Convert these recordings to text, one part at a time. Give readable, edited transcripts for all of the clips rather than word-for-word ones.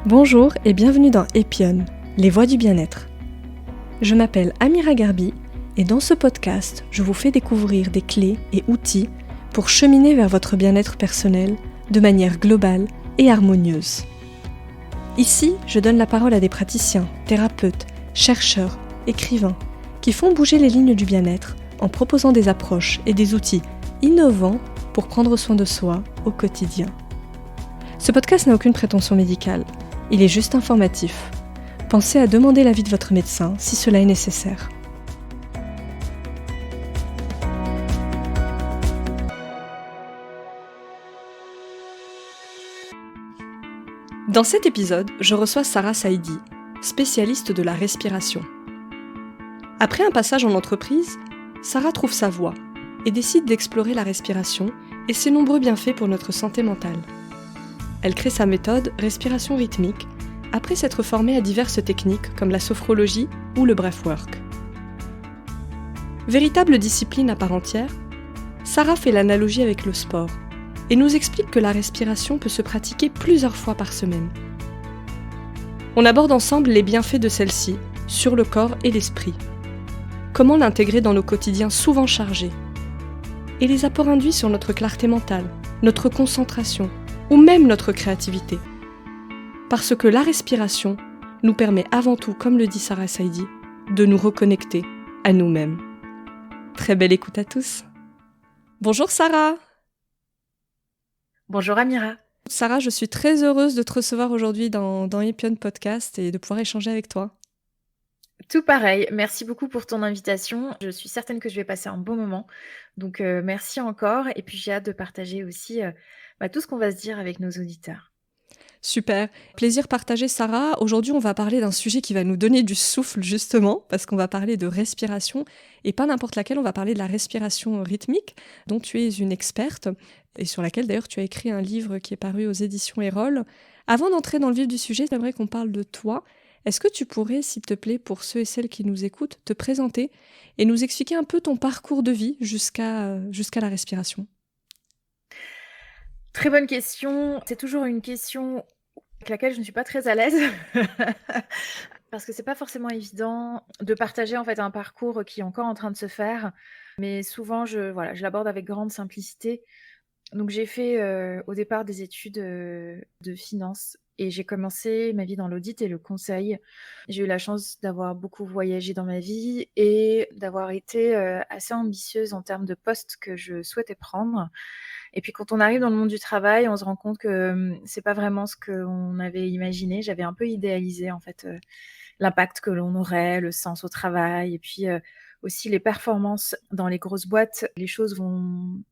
Bonjour et bienvenue dans Epion, les voix du bien-être. Je m'appelle Amira Garbi et dans ce podcast, je vous fais découvrir des clés et outils pour cheminer vers votre bien-être personnel de manière globale et harmonieuse. Ici, je donne la parole à des praticiens, thérapeutes, chercheurs, écrivains qui font bouger les lignes du bien-être en proposant des approches et des outils innovants pour prendre soin de soi au quotidien. Ce podcast n'a aucune prétention médicale. Il est juste informatif. Pensez à demander l'avis de votre médecin si cela est nécessaire. Dans cet épisode, je reçois Sarah Saidi, spécialiste de la respiration. Après un passage en entreprise, Sarah trouve sa voie et décide d'explorer la respiration et ses nombreux bienfaits pour notre santé mentale. Elle crée sa méthode respiration rythmique après s'être formée à diverses techniques comme la sophrologie ou le breathwork. Véritable discipline à part entière, Sarah fait l'analogie avec le sport et nous explique que la respiration peut se pratiquer plusieurs fois par semaine. On aborde ensemble les bienfaits de celle-ci sur le corps et l'esprit, comment l'intégrer dans nos quotidiens souvent chargés, et les apports induits sur notre clarté mentale, notre concentration, ou même notre créativité. Parce que la respiration nous permet avant tout, comme le dit Sarah Saidi, de nous reconnecter à nous-mêmes. Très belle écoute à tous. Bonjour Sarah. Bonjour Amira. Sarah, je suis très heureuse de te recevoir aujourd'hui dans Epion Podcast et de pouvoir échanger avec toi. Tout pareil, merci beaucoup pour ton invitation. Je suis certaine que je vais passer un bon moment. Donc merci encore. Et puis j'ai hâte de partager aussi tout ce qu'on va se dire avec nos auditeurs. Super, plaisir partagé Sarah. Aujourd'hui on va parler d'un sujet qui va nous donner du souffle justement, parce qu'on va parler de respiration, et pas n'importe laquelle, on va parler de la respiration rythmique, dont tu es une experte, et sur laquelle d'ailleurs tu as écrit un livre qui est paru aux éditions Erol. Avant d'entrer dans le vif du sujet, j'aimerais qu'on parle de toi. Est-ce que tu pourrais, s'il te plaît, pour ceux et celles qui nous écoutent, te présenter et nous expliquer un peu ton parcours de vie jusqu'à la respiration ? Très bonne question. C'est toujours une question avec laquelle je ne suis pas très à l'aise parce que c'est pas forcément évident de partager en fait un parcours qui est encore en train de se faire. Mais souvent, je l'aborde avec grande simplicité. Donc j'ai fait au départ des études de finance et j'ai commencé ma vie dans l'audit et le conseil. J'ai eu la chance d'avoir beaucoup voyagé dans ma vie et d'avoir été assez ambitieuse en termes de postes que je souhaitais prendre. Et puis quand on arrive dans le monde du travail, on se rend compte que c'est pas vraiment ce qu'on avait imaginé. J'avais un peu idéalisé en fait l'impact que l'on aurait, le sens au travail et puis aussi les performances dans les grosses boîtes. Les choses vont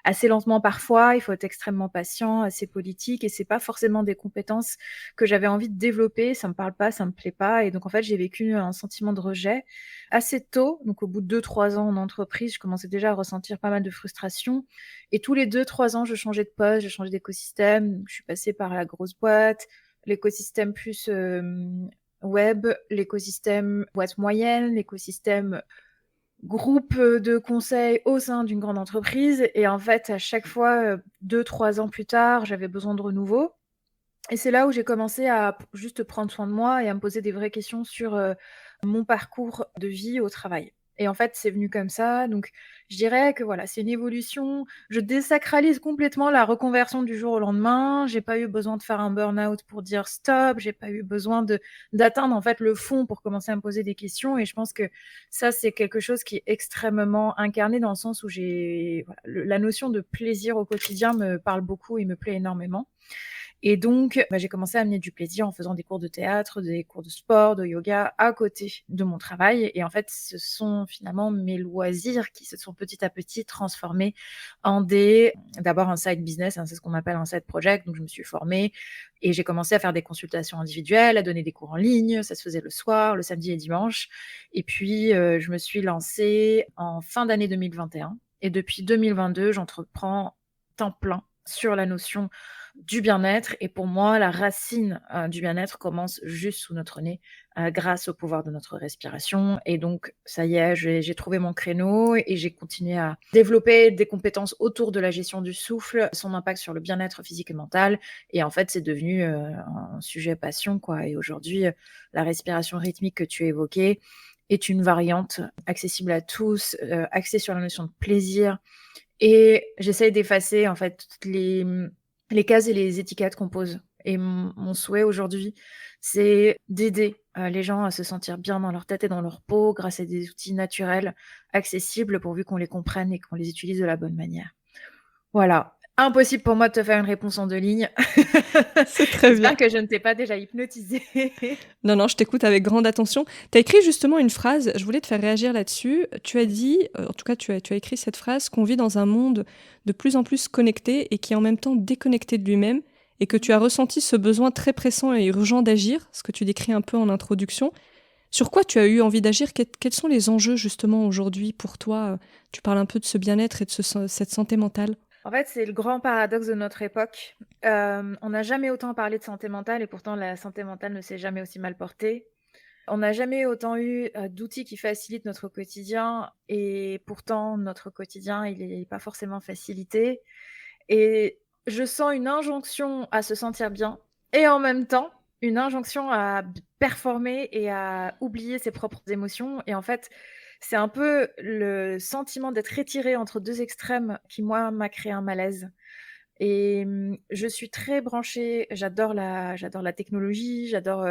assez lentement parfois, il faut être extrêmement patient, assez politique et c'est pas forcément des compétences que j'avais envie de développer, ça me parle pas, ça me plaît pas et donc en fait, j'ai vécu un sentiment de rejet assez tôt. Donc au bout de 2-3 ans en entreprise, je commençais déjà à ressentir pas mal de frustration et tous les 2-3 ans, je changeais de poste, je changeais d'écosystème. Je suis passée par la grosse boîte, l'écosystème plus web, l'écosystème boîte moyenne, l'écosystème groupe de conseil au sein d'une grande entreprise. Et en fait, à chaque fois, 2-3 ans plus tard, j'avais besoin de renouveau. Et c'est là où j'ai commencé à juste prendre soin de moi et à me poser des vraies questions sur mon parcours de vie au travail. Et en fait, c'est venu comme ça. Donc, je dirais que voilà, c'est une évolution. Je désacralise complètement la reconversion du jour au lendemain. J'ai pas eu besoin de faire un burn-out pour dire stop. J'ai pas eu besoin d'atteindre en fait le fond pour commencer à me poser des questions. Et je pense que ça, c'est quelque chose qui est extrêmement incarné dans le sens où la notion de plaisir au quotidien me parle beaucoup et me plaît énormément. Et donc, j'ai commencé à amener du plaisir en faisant des cours de théâtre, des cours de sport, de yoga à côté de mon travail. Et en fait, ce sont finalement mes loisirs qui se sont petit à petit transformés en d'abord un side business, c'est ce qu'on appelle un side project. Donc, je me suis formée et j'ai commencé à faire des consultations individuelles, à donner des cours en ligne. Ça se faisait le soir, le samedi et dimanche. Et puis, je me suis lancée en fin d'année 2021. Et depuis 2022, j'entreprends temps plein sur la notion du bien-être. Et pour moi, la racine du bien-être commence juste sous notre nez, grâce au pouvoir de notre respiration. Et donc, ça y est, j'ai trouvé mon créneau et j'ai continué à développer des compétences autour de la gestion du souffle, son impact sur le bien-être physique et mental. Et en fait, c'est devenu un sujet passion, quoi. Et aujourd'hui, la respiration rythmique que tu évoquais est une variante accessible à tous, axée sur la notion de plaisir. Et j'essaye d'effacer en fait toutes les cases et les étiquettes qu'on pose. Et mon souhait aujourd'hui, c'est d'aider les gens à se sentir bien dans leur tête et dans leur peau grâce à des outils naturels, accessibles, pourvu qu'on les comprenne et qu'on les utilise de la bonne manière. Voilà. Impossible pour moi de te faire une réponse en 2 lignes. C'est très bien. J'espère que je ne t'ai pas déjà hypnotisée. Non, non, je t'écoute avec grande attention. Tu as écrit justement une phrase, je voulais te faire réagir là-dessus. Tu as dit, en tout cas, tu as écrit cette phrase, qu'on vit dans un monde de plus en plus connecté et qui est en même temps déconnecté de lui-même, et que tu as ressenti ce besoin très pressant et urgent d'agir, ce que tu décris un peu en introduction. Sur quoi tu as eu envie d'agir? Quels sont les enjeux justement aujourd'hui pour toi? Tu parles un peu de ce bien-être et de cette santé mentale. En fait, c'est le grand paradoxe de notre époque. On n'a jamais autant parlé de santé mentale et pourtant la santé mentale ne s'est jamais aussi mal portée. On n'a jamais autant eu d'outils qui facilitent notre quotidien et pourtant notre quotidien, il n'est pas forcément facilité. Et je sens une injonction à se sentir bien et en même temps une injonction à performer et à oublier ses propres émotions. Et en fait, c'est un peu le sentiment d'être étiré entre 2 extrêmes qui, moi, m'a créé un malaise. Et je suis très branchée, j'adore la technologie, j'adore,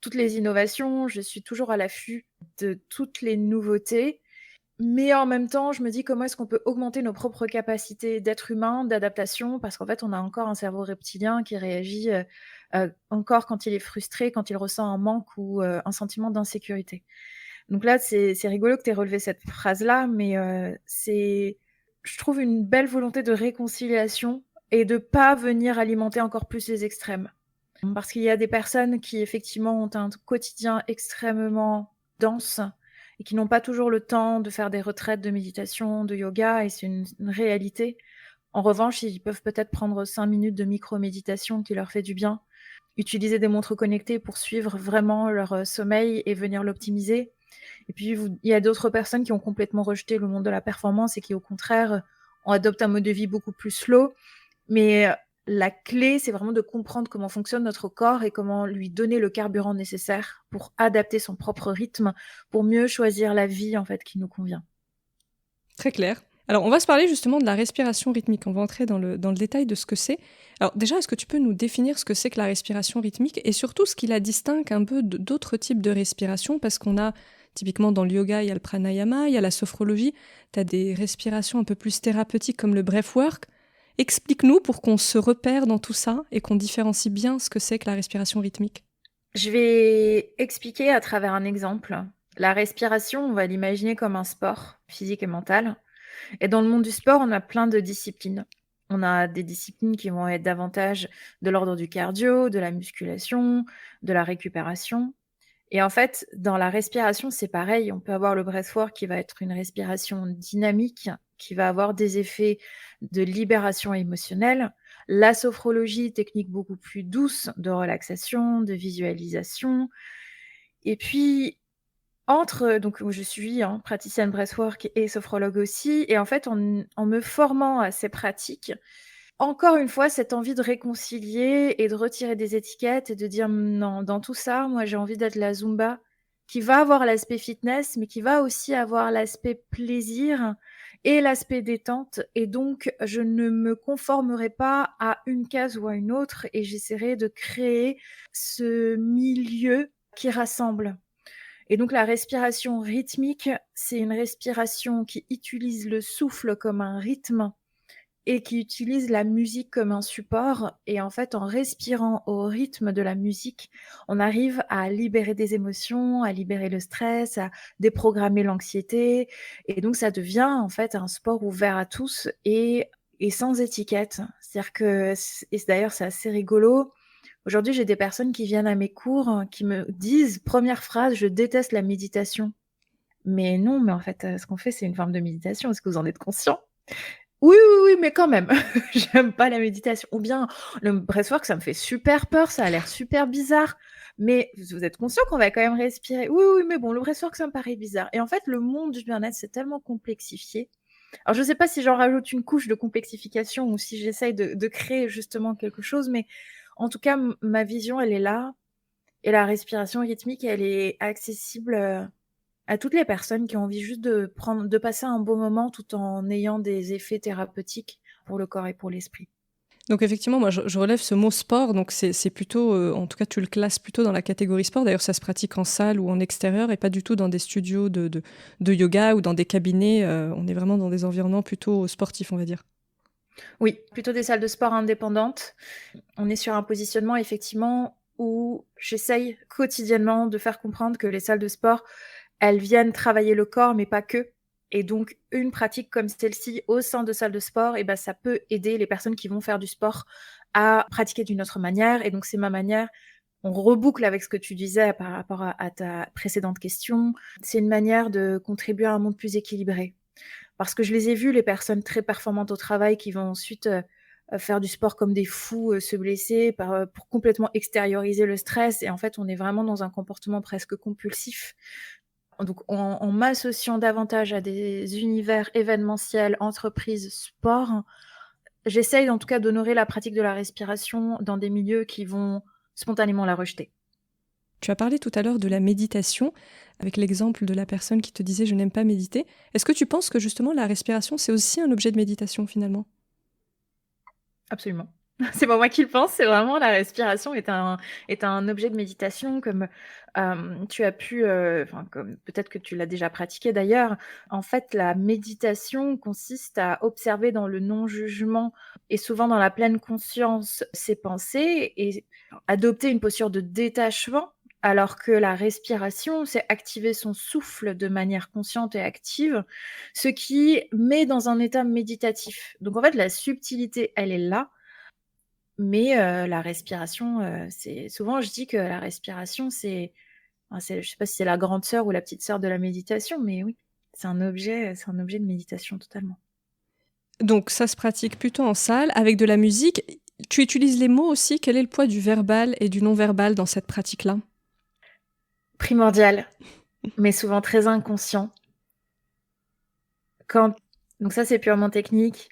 toutes les innovations, je suis toujours à l'affût de toutes les nouveautés. Mais en même temps, je me dis: «Comment est-ce qu'on peut augmenter nos propres capacités d'être humain, d'adaptation?» parce qu'en fait, on a encore un cerveau reptilien qui réagit, encore quand il est frustré, quand il ressent un manque ou, un sentiment d'insécurité. Donc là, c'est rigolo que tu aies relevé cette phrase-là, mais c'est je trouve une belle volonté de réconciliation et de pas venir alimenter encore plus les extrêmes. Parce qu'il y a des personnes qui effectivement ont un quotidien extrêmement dense et qui n'ont pas toujours le temps de faire des retraites de méditation, de yoga, et c'est une réalité. En revanche, ils peuvent peut-être prendre 5 minutes de micro-méditation qui leur fait du bien, utiliser des montres connectées pour suivre vraiment leur sommeil et venir l'optimiser. Et puis, il y a d'autres personnes qui ont complètement rejeté le monde de la performance et qui, au contraire, adoptent un mode de vie beaucoup plus slow. Mais la clé, c'est vraiment de comprendre comment fonctionne notre corps et comment lui donner le carburant nécessaire pour adapter son propre rythme, pour mieux choisir la vie en fait qui nous convient. Très clair. Alors, on va se parler justement de la respiration rythmique. On va entrer dans le détail de ce que c'est. Alors, déjà, est-ce que tu peux nous définir ce que c'est que la respiration rythmique et surtout ce qui la distingue un peu d'autres types de respiration? Parce qu'on a, typiquement dans le yoga, il y a le pranayama, il y a la sophrologie. Tu as des respirations un peu plus thérapeutiques comme le breathwork. Explique-nous pour qu'on se repère dans tout ça et qu'on différencie bien ce que c'est que la respiration rythmique. Je vais expliquer à travers un exemple. La respiration, on va l'imaginer comme un sport physique et mental. Et dans le monde du sport, on a plein de disciplines. On a des disciplines qui vont être davantage de l'ordre du cardio, de la musculation, de la récupération. Et en fait, dans la respiration, c'est pareil. On peut avoir le breathwork qui va être une respiration dynamique, qui va avoir des effets de libération émotionnelle. La sophrologie, technique beaucoup plus douce de relaxation, de visualisation. Et puis, donc je suis praticienne breathwork et sophrologue aussi. Et en fait, en me formant à ces pratiques, encore une fois, cette envie de réconcilier et de retirer des étiquettes et de dire: «Non, dans tout ça, moi, j'ai envie d'être la Zumba qui va avoir l'aspect fitness, mais qui va aussi avoir l'aspect plaisir et l'aspect détente, et donc je ne me conformerai pas à une case ou à une autre et j'essaierai de créer ce milieu qui rassemble». Et donc la respiration rythmique, c'est une respiration qui utilise le souffle comme un rythme et qui utilise la musique comme un support. Et en fait, en respirant au rythme de la musique, on arrive à libérer des émotions, à libérer le stress, à déprogrammer l'anxiété. Et donc, ça devient en fait un sport ouvert à tous et sans étiquette. C'est-à-dire que, et d'ailleurs, c'est assez rigolo. Aujourd'hui, j'ai des personnes qui viennent à mes cours qui me disent, première phrase: «Je déteste la méditation». Mais non, mais en fait, ce qu'on fait, c'est une forme de méditation. Est-ce que vous en êtes conscient? Oui, oui, oui, mais quand même, j'aime pas la méditation. Ou bien le breathwork, ça me fait super peur, ça a l'air super bizarre. Mais vous êtes conscient qu'on va quand même respirer? Oui, oui, mais bon, le breathwork, ça me paraît bizarre. Et en fait, le monde du bien-être, c'est tellement complexifié. Alors, je sais pas si j'en rajoute une couche de complexification ou si j'essaye de créer justement quelque chose, mais en tout cas, ma vision, elle est là. Et la respiration rythmique, elle est accessible à toutes les personnes qui ont envie juste de passer un bon moment tout en ayant des effets thérapeutiques pour le corps et pour l'esprit. Donc effectivement, moi je relève ce mot sport, donc c'est plutôt, en tout cas tu le classes plutôt dans la catégorie sport. D'ailleurs, ça se pratique en salle ou en extérieur et pas du tout dans des studios de yoga ou dans des cabinets. On est vraiment dans des environnements plutôt sportifs, on va dire. Oui, plutôt des salles de sport indépendantes. On est sur un positionnement effectivement où j'essaye quotidiennement de faire comprendre que les salles de sport, elles viennent travailler le corps, mais pas que. Et donc, une pratique comme celle-ci au sein de salles de sport, et ben, ça peut aider les personnes qui vont faire du sport à pratiquer d'une autre manière. Et donc, c'est ma manière. On reboucle avec ce que tu disais par rapport à ta précédente question. C'est une manière de contribuer à un monde plus équilibré. Parce que je les ai vus, les personnes très performantes au travail qui vont ensuite faire du sport comme des fous, se blesser pour complètement extérioriser le stress. Et en fait, on est vraiment dans un comportement presque compulsif. Donc, en m'associant davantage à des univers événementiels, entreprises, sport, j'essaye en tout cas d'honorer la pratique de la respiration dans des milieux qui vont spontanément la rejeter. Tu as parlé tout à l'heure de la méditation, avec l'exemple de la personne qui te disait je n'aime pas méditer. Est-ce que tu penses que justement la respiration, c'est aussi un objet de méditation finalement? Absolument. C'est pas moi qui le pense, c'est vraiment la respiration est un objet de méditation comme, tu as pu, enfin comme peut-être que tu l'as déjà pratiqué d'ailleurs. En fait, la méditation consiste à observer dans le non-jugement et souvent dans la pleine conscience ses pensées et adopter une posture de détachement, alors que la respiration, c'est activer son souffle de manière consciente et active, ce qui met dans un état méditatif. Donc en fait, la subtilité, elle est là, mais la respiration, c'est souvent je dis que la respiration, c'est je sais pas si c'est la grande sœur ou la petite sœur de la méditation, mais oui, c'est un objet de méditation totalement. Donc ça se pratique plutôt en salle, avec de la musique. Tu utilises les mots aussi. Quel est le poids du verbal et du non-verbal dans cette pratique-là? Primordial, mais souvent très inconscient. Quand donc ça, c'est purement technique.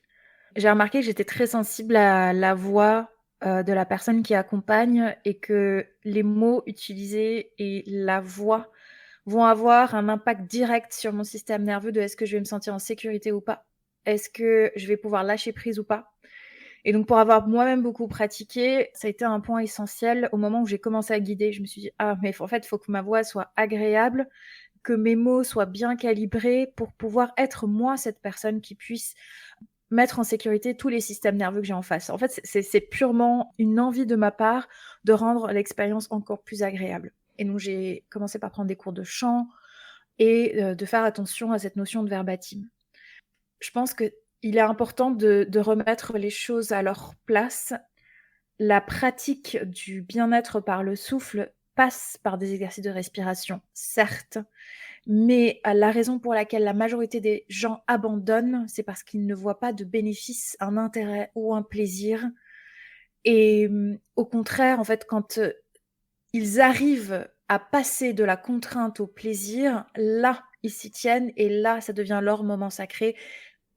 J'ai remarqué que j'étais très sensible à la voix, de la personne qui accompagne et que les mots utilisés et la voix vont avoir un impact direct sur mon système nerveux de est-ce que je vais me sentir en sécurité ou pas? Est-ce que je vais pouvoir lâcher prise ou pas? Et donc pour avoir moi-même beaucoup pratiqué, ça a été un point essentiel au moment où j'ai commencé à guider. Je me suis dit: «Ah mais en fait, il faut que ma voix soit agréable, que mes mots soient bien calibrés pour pouvoir être moi cette personne qui puisse mettre en sécurité tous les systèmes nerveux que j'ai en face». En fait, c'est purement une envie de ma part de rendre l'expérience encore plus agréable. Et donc j'ai commencé par prendre des cours de chant et de faire attention à cette notion de verbatim. Je pense qu'il est important de remettre les choses à leur place. La pratique du bien-être par le souffle passe par des exercices de respiration, certes, mais la raison pour laquelle la majorité des gens abandonnent, c'est parce qu'ils ne voient pas de bénéfice, un intérêt ou un plaisir. Et au contraire, en fait, quand, ils arrivent à passer de la contrainte au plaisir, là, ils s'y tiennent et là, ça devient leur moment sacré,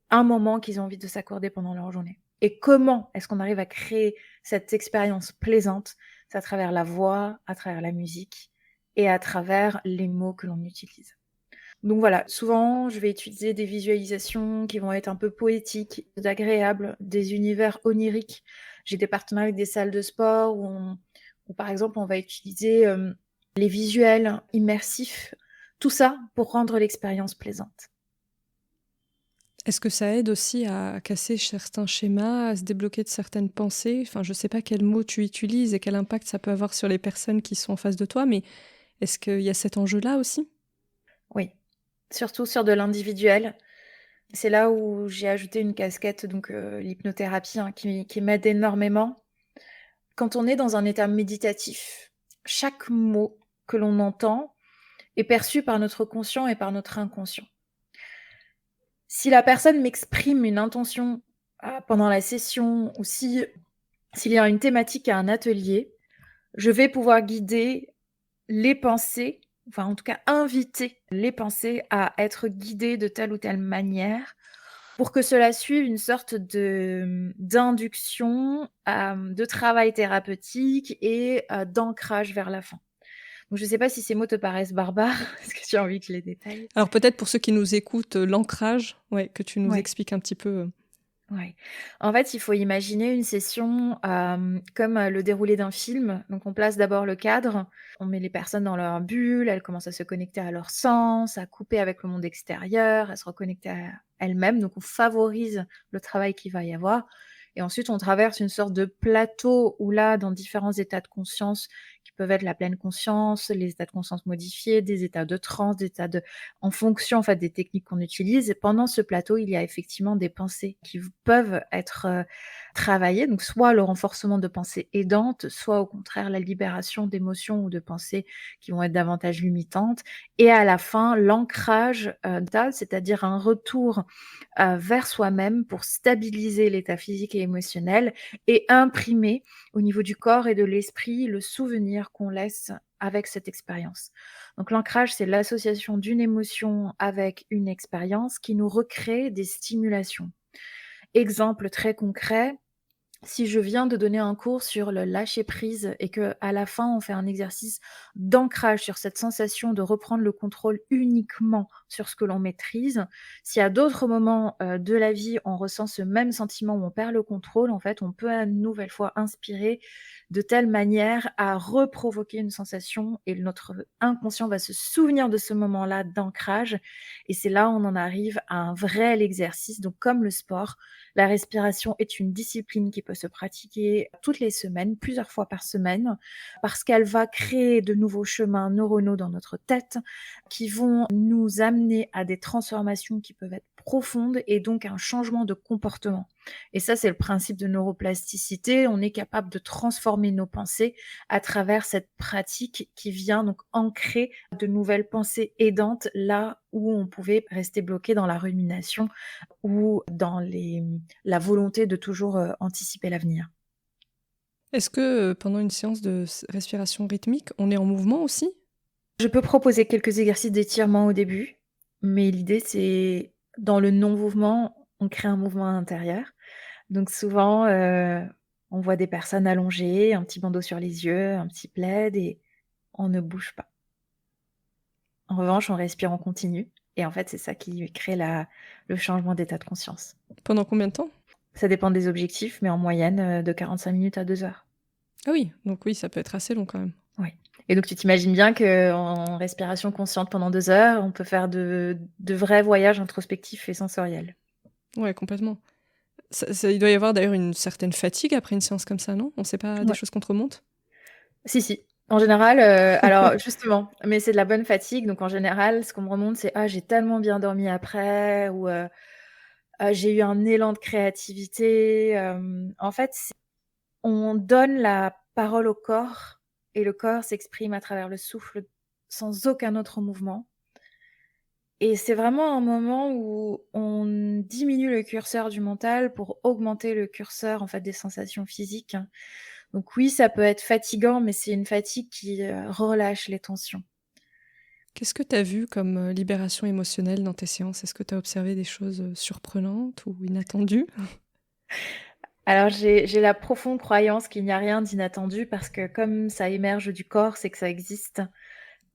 un moment qu'ils ont envie de s'accorder pendant leur journée. Et comment est-ce qu'on arrive à créer cette expérience plaisante? C'est à travers la voix, à travers la musique et à travers les mots que l'on utilise. Donc voilà, souvent, je vais utiliser des visualisations qui vont être un peu poétiques, agréables, des univers oniriques. J'ai des partenariats avec des salles de sport où par exemple, on va utiliser les visuels immersifs, tout ça pour rendre l'expérience plaisante. Est-ce que ça aide aussi à casser certains schémas, à se débloquer de certaines pensées? Enfin, je sais pas quels mots tu utilises et quel impact ça peut avoir sur les personnes qui sont en face de toi, mais est-ce qu'il y a cet enjeu-là aussi? Oui, surtout sur de l'individuel. C'est là où j'ai ajouté une casquette, donc l'hypnothérapie, hein, qui m'aide énormément. Quand on est dans un état méditatif, chaque mot que l'on entend est perçu par notre conscient et par notre inconscient. Si la personne m'exprime une intention, pendant la session ou s'il y a une thématique à un atelier, je vais pouvoir guider les pensées, enfin en tout cas inviter les pensées à être guidées de telle ou telle manière pour que cela suive une sorte d'induction, de travail thérapeutique et d'ancrage vers la fin. Donc je ne sais pas si ces mots te paraissent barbares. Est-ce que tu as envie que je les détaille? Alors peut-être pour ceux qui nous écoutent, l'ancrage, ouais, que tu nous Ouais. expliques un petit peu. Ouais. En fait, il faut imaginer une session, comme, le déroulé d'un film. Donc on place d'abord le cadre, on met les personnes dans leur bulle, elles commencent à se connecter à leurs sens, à couper avec le monde extérieur, à se reconnecter à elles-mêmes. Donc on favorise le travail qu'il va y avoir et ensuite on traverse une sorte de plateau où là, dans différents états de conscience qui peuvent être la pleine conscience, les états de conscience modifiés, des états de transe, des états de en fonction en fait des techniques qu'on utilise. Et pendant ce plateau, il y a effectivement des pensées qui peuvent être travaillées, donc soit le renforcement de pensées aidantes, soit au contraire la libération d'émotions ou de pensées qui vont être davantage limitantes. Et à la fin, l'ancrage mental, c'est-à-dire un retour vers soi-même pour stabiliser l'état physique et émotionnel et imprimer au niveau du corps et de l'esprit le souvenir qu'on laisse avec cette expérience. Donc l'ancrage, c'est l'association d'une émotion avec une expérience qui nous recrée des stimulations. Exemple très concret, si je viens de donner un cours sur le lâcher prise et que à la fin on fait un exercice d'ancrage sur cette sensation de reprendre le contrôle uniquement sur ce que l'on maîtrise, si à d'autres moments, de la vie on ressent ce même sentiment où on perd le contrôle, en fait, on peut à une nouvelle fois inspirer de telle manière à reprovoquer une sensation et notre inconscient va se souvenir de ce moment-là d'ancrage et c'est là où on en arrive à un vrai exercice. Donc comme le sport, la respiration est une discipline qui peut se pratiquer toutes les semaines, plusieurs fois par semaine, parce qu'elle va créer de nouveaux chemins neuronaux dans notre tête qui vont nous amener à des transformations qui peuvent être profondes et donc un changement de comportement. Et ça, c'est le principe de neuroplasticité. On est capable de transformer nos pensées à travers cette pratique qui vient donc ancrer de nouvelles pensées aidantes là où on pouvait rester bloqué dans la rumination ou dans la volonté de toujours anticiper l'avenir. Est-ce que, pendant une séance de respiration rythmique, on est en mouvement aussi? Je peux proposer quelques exercices d'étirement au début, mais l'idée c'est dans le non-mouvement, on crée un mouvement intérieur. Donc souvent, on voit des personnes allongées, un petit bandeau sur les yeux, un petit plaid et on ne bouge pas. En revanche, on respire en continu et en fait, c'est ça qui crée le changement d'état de conscience. Pendant combien de temps? Ça dépend des objectifs, mais en moyenne, de 45 minutes à 2 heures. Ah oui, donc oui, ça peut être assez long quand même. Oui et donc tu t'imagines bien qu'en respiration consciente pendant 2 heures, on peut faire de vrais voyages introspectifs et sensoriels. Ouais, complètement. Il doit y avoir d'ailleurs une certaine fatigue après une séance comme ça, non? On sait pas des Ouais. choses qu'on te remonte? Si, si. En général, alors justement, mais c'est de la bonne fatigue, donc en général, ce qu'on me remonte, c'est: «Ah, j'ai tellement bien dormi après» ou «Ah, j'ai eu un élan de créativité», en fait, on donne la parole au corps et le corps s'exprime à travers le souffle sans aucun autre mouvement et c'est vraiment un moment où on diminue le curseur du mental pour augmenter le curseur, en fait, des sensations physiques. Donc oui, ça peut être fatigant, mais c'est une fatigue qui, relâche les tensions. Qu'est-ce que tu as vu comme, libération émotionnelle dans tes séances? Est-ce que tu as observé des choses, surprenantes ou inattendues? Alors j'ai la profonde croyance qu'il n'y a rien d'inattendu parce que comme ça émerge du corps, c'est que ça existe.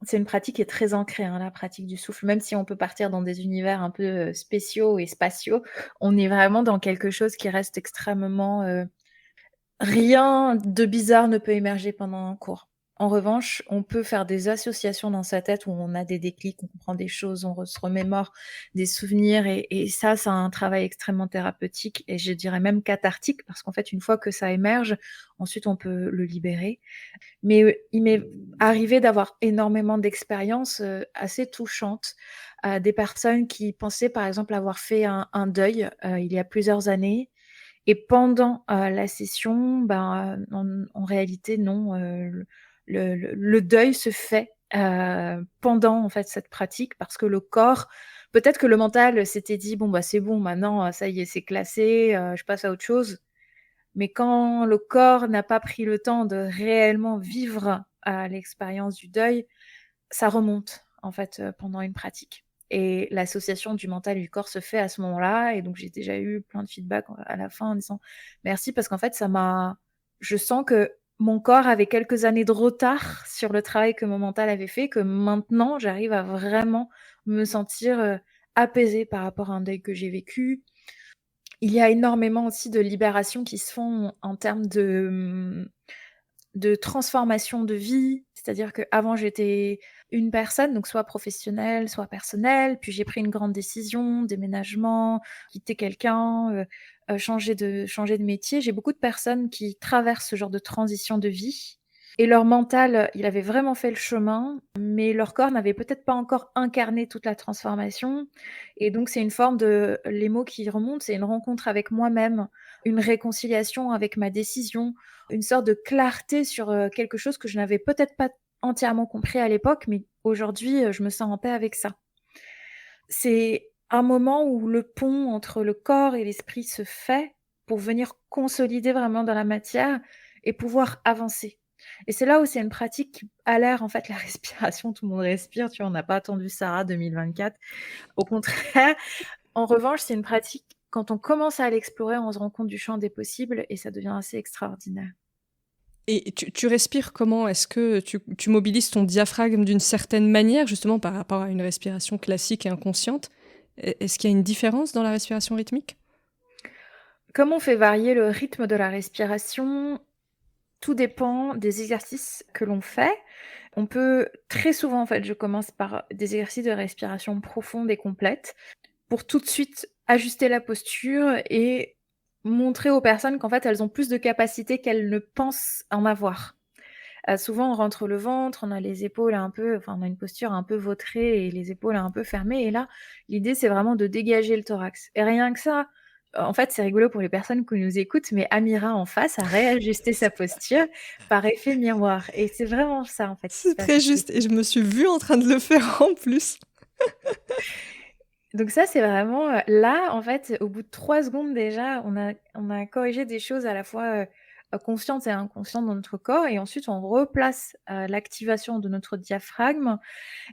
C'est une pratique qui est très ancrée, hein, la pratique du souffle. Même si on peut partir dans des univers un peu, spéciaux et spatiaux, on est vraiment dans quelque chose qui reste extrêmement, rien de bizarre ne peut émerger pendant un cours. En revanche, on peut faire des associations dans sa tête où on a des déclics, on comprend des choses, se remémore des souvenirs et ça, c'est un travail extrêmement thérapeutique et je dirais même cathartique parce qu'en fait, une fois que ça émerge, ensuite on peut le libérer. Mais, il m'est arrivé d'avoir énormément d'expériences, assez touchantes, des personnes qui pensaient par exemple avoir fait un deuil, il y a plusieurs années et pendant, la session, ben, en réalité non, le deuil se fait, pendant en fait cette pratique parce que le corps peut-être que le mental s'était dit: «Bon, bah, c'est bon, maintenant, ça y est, c'est classé, je passe à autre chose». Mais quand le corps n'a pas pris le temps de réellement vivre, l'expérience du deuil, ça remonte, en fait, pendant une pratique et l'association du mental et du corps se fait à ce moment-là et donc j'ai déjà eu plein de feedback à la fin en disant: «Merci» parce qu'en fait, je sens que mon corps avait quelques années de retard sur le travail que mon mental avait fait, que maintenant j'arrive à vraiment me sentir, apaisée par rapport à un deuil que j'ai vécu. Il y a énormément aussi de libérations qui se font en termes de transformation de vie. C'est-à-dire qu'avant, j'étais une personne, donc soit professionnelle, soit personnelle, puis j'ai pris une grande décision, déménagement, quitter quelqu'un, changer de métier. J'ai beaucoup de personnes qui traversent ce genre de transition de vie et leur mental, il avait vraiment fait le chemin, mais leur corps n'avait peut-être pas encore incarné toute la transformation et donc c'est une forme de les mots qui remontent, c'est une rencontre avec moi-même, une réconciliation avec ma décision, une sorte de clarté sur, quelque chose que je n'avais peut-être pas entièrement compris à l'époque, mais aujourd'hui, je me sens en paix avec ça. C'est un moment où le pont entre le corps et l'esprit se fait pour venir consolider vraiment dans la matière et pouvoir avancer. Et c'est là où c'est une pratique qui a l'air en fait la respiration, tout le monde respire, tu vois? On n'a pas attendu Sarah 2024. Au contraire, en revanche, c'est une pratique, quand on commence à l'explorer, on se rend compte du champ des possibles et ça devient assez extraordinaire. Et tu respires comment? Est-ce que tu mobilises ton diaphragme d'une certaine manière, justement par rapport à une respiration classique et inconsciente? Est-ce qu'il y a une différence dans la respiration rythmique? Comme on fait varier le rythme de la respiration, tout dépend des exercices que l'on fait. On peut très souvent, en fait, je commence par des exercices de respiration profonde et complète pour tout de suite ajuster la posture et montrer aux personnes qu'en fait, elles ont plus de capacité qu'elles ne pensent en avoir. Souvent, on rentre le ventre, on a les épaules un peu enfin, on a une posture un peu vautrée et les épaules un peu fermées et là, l'idée, c'est vraiment de dégager le thorax et rien que ça, en fait, c'est rigolo pour les personnes qui nous écoutent, mais Amira, en face, a réajusté sa posture par effet miroir et c'est vraiment ça, en fait, qui se C'est passe très ici. juste et je me suis vue en train de le faire en plus. Donc ça, c'est vraiment, là, en fait, au bout de 3 secondes déjà, on a corrigé des choses à la fois, conscientes et inconscientes dans notre corps et ensuite on replace, l'activation de notre diaphragme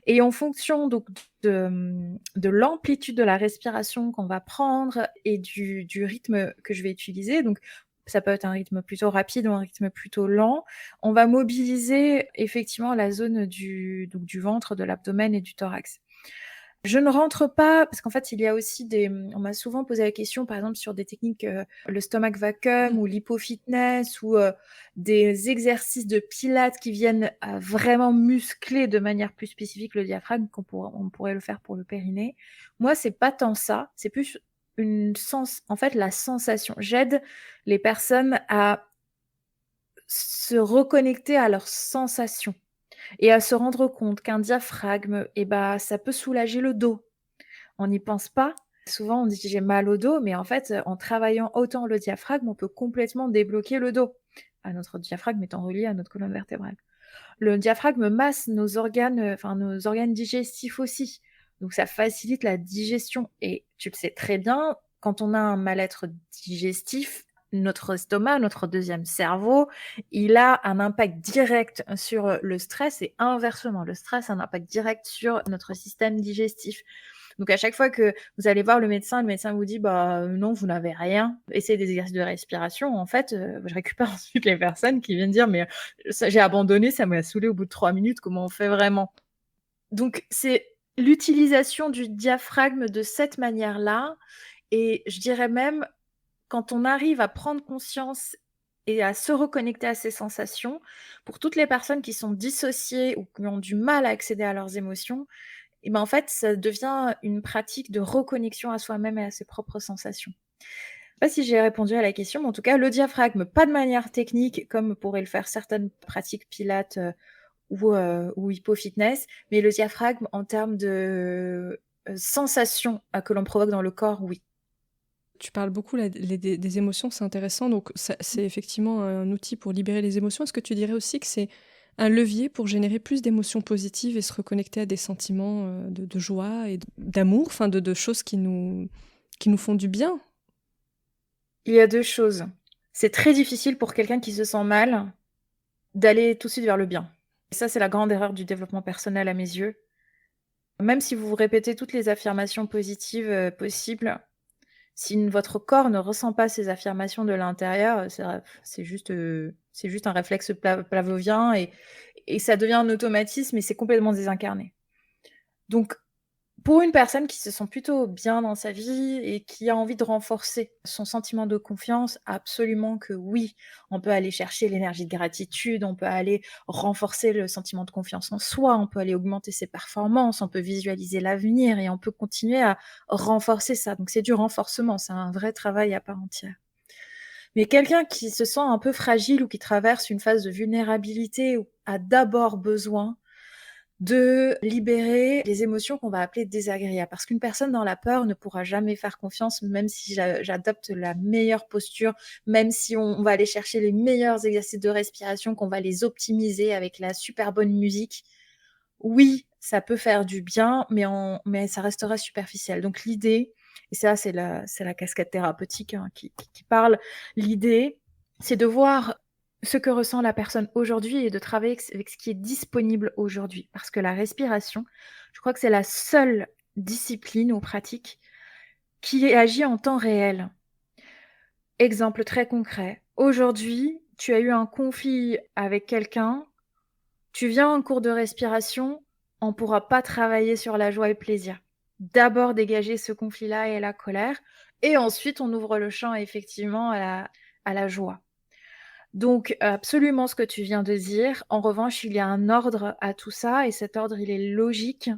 et en fonction donc de l'amplitude de la respiration qu'on va prendre et du rythme que je vais utiliser, donc ça peut être un rythme plutôt rapide ou un rythme plutôt lent, on va mobiliser effectivement la zone du ventre, de l'abdomen et du thorax. Je ne rentre pas parce qu'en fait, il y a aussi on m'a souvent posé la question, par exemple, sur des techniques, le stomach vacuum ou l'hypofitness ou, des exercices de pilates qui viennent, vraiment muscler de manière plus spécifique le diaphragme on pourrait le faire pour le périnée. Moi, c'est pas tant ça, c'est plus en fait, la sensation. J'aide les personnes à se reconnecter à leurs sensations et à se rendre compte qu'un diaphragme et bah, ça peut soulager le dos. On n'y pense pas. Souvent, on dit: «J'ai mal au dos», mais en fait, en travaillant autant le diaphragme, on peut complètement débloquer le dos. Notre diaphragme étant relié à notre colonne vertébrale. Le diaphragme masse nos organes, enfin nos organes digestifs aussi. Donc ça facilite la digestion et tu le sais très bien, quand on a un mal-être digestif, notre estomac, notre deuxième cerveau, il a un impact direct sur, le stress et inversement. Le stress a un impact direct sur notre système digestif. Donc à chaque fois que vous allez voir le médecin vous dit: «Bah, non, vous n'avez rien, essayez des exercices de respiration». En fait, je récupère ensuite les personnes qui viennent dire: «Mais ça j'ai abandonné, ça m'a saoulé au bout de 3 minutes, comment on fait vraiment?» Donc c'est l'utilisation du diaphragme de cette manière-là et je dirais même quand on arrive à prendre conscience et à se reconnecter à ses sensations, pour toutes les personnes qui sont dissociées ou qui ont du mal à accéder à leurs émotions, et ben, en fait, ça devient une pratique de reconnexion à soi-même et à ses propres sensations. Je sais pas si j'ai répondu à la question, mais en tout cas, le diaphragme, pas de manière technique comme pourraient le faire certaines pratiques pilates, ou hypofitness, mais le diaphragme en termes de, sensations, que l'on provoque dans le corps, oui. Tu parles beaucoup là des émotions, c'est intéressant. Donc c'est effectivement un outil pour libérer les émotions. Est-ce que tu dirais aussi que c'est un levier pour générer plus d'émotions positives et se reconnecter à des sentiments de joie et d'amour, enfin de choses qui nous font du bien. Il y a 2 choses. C'est très difficile pour quelqu'un qui se sent mal d'aller tout de suite vers le bien. Et ça, c'est la grande erreur du développement personnel à mes yeux. Même si vous vous répétez toutes les affirmations positives, possibles, si votre corps ne ressent pas ces affirmations de l'intérieur, c'est juste un réflexe pavlovien et ça devient un automatisme et c'est complètement désincarné. Donc pour une personne qui se sent plutôt bien dans sa vie et qui a envie de renforcer son sentiment de confiance, absolument que oui. On peut aller chercher l'énergie de gratitude, on peut aller renforcer le sentiment de confiance en soi, on peut aller augmenter ses performances, on peut visualiser l'avenir et on peut continuer à renforcer ça. Donc c'est du renforcement, c'est un vrai travail à part entière. Mais quelqu'un qui se sent un peu fragile ou qui traverse une phase de vulnérabilité a d'abord besoin de libérer les émotions qu'on va appeler désagréables. Parce qu'une personne dans la peur ne pourra jamais faire confiance, même si j'adopte la meilleure posture, même si on va aller chercher les meilleurs exercices de respiration, qu'on va les optimiser avec la super bonne musique. Oui, ça peut faire du bien, mais ça restera superficiel. Donc l'idée, et ça c'est la casquette thérapeutique qui parle, l'idée c'est de voir ce que ressent la personne aujourd'hui et de travailler avec ce qui est disponible aujourd'hui. Parce que la respiration, je crois que c'est la seule discipline ou pratique qui agit en temps réel. Exemple très concret. Aujourd'hui, tu as eu un conflit avec quelqu'un, tu viens en cours de respiration, on ne pourra pas travailler sur la joie et le plaisir. D'abord dégager ce conflit-là et la colère, et ensuite on ouvre le champ effectivement à la joie. Donc, absolument ce que tu viens de dire. En revanche, il y a un ordre à tout ça et cet ordre, il est logique